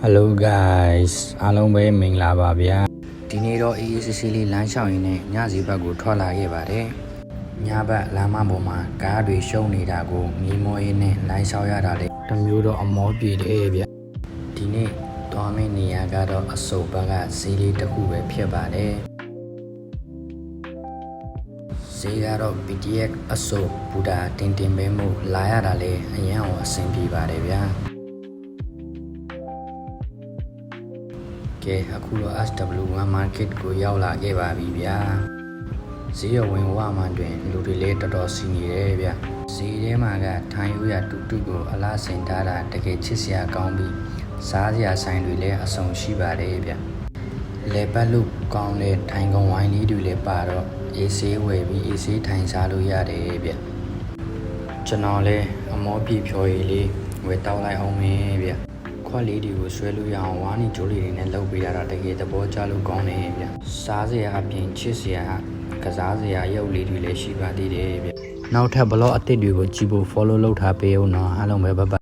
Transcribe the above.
Hello guys အားလုံးပဲမင်္ဂလာပါဗျာဒီနေ့တော့အေးအေးဆေးဆေးလေးလမ်းလျှောက်ရင်းနဲ့ညစီဘက်ကိုထွက်လာခဲ့ပါတယ်ညဘက်လမ်းမပေါ်မှာကားတွေရှုံနေတာကိုမြင်မောရင်းနဲ့လမ်းလျှောက်ရတာလေတမျိုးတော့အမောပြေတယ်ဗျဒီနေ့သွားမယ့်နေရာကတော့အစုပ်ဘက်ကဈေးလေးတစ်ခုပဲဖြစ်ပါတယ်ဈေးကတော့ PDF အစုပ်ဘူတာတင်ပဲမို့လာရတာလေအရင်အောင်အဆင်ပြေပါတယ်ဗျာကဲအခုတော့ SW1 market ကိုရောက်လာခဲ့ပါပြီဗျာဈေးရဝင်ဝမှတွင်လူတွေလည်းတော်တော်စီနေတယ်ဗျာဈေးထဲမှာကထိုင်ရတူတူကိုအလားဆင်ထားတာတကယ်ချစ်စရာကောင်းပြီးစားစရာဆိုင်တွေလည်းအဆုံရှိပါတယ်ဗျာလေပတ်လို့ကောင်းတဲ့ထိုင်ကုန်ဝိုင်းလေးတွေလည်းပါတော့အေးဆေးဝယ်ပြီးအေးဆေးထိုင်စားလို့ရတယ်ဗျာကျွန်တော်လည်းအမောပြေဖြော်ရည်လေးဝယ်တောက်လိုက်အောင်မယ်ဗျာခွက်လေးတွေကိုဆွဲလို့ရအောင်ဝါးနီဂျိုးလေးတွေနဲ့လုပ်ပေးရတာတကယ်သဘောကျလို့ကောင်းတယ်ဗျစားစရာအပြင်ချစ်စရာကစားစရာရုပ်လေးတွေလည်းရှိပါသေးတယ်ဗျနောက်ထပ်ဘလော့အသစ်တွေကိုကြည့်ဖို့ follow လုပ်ထားပေးအောင်နော်အားလုံးပဲ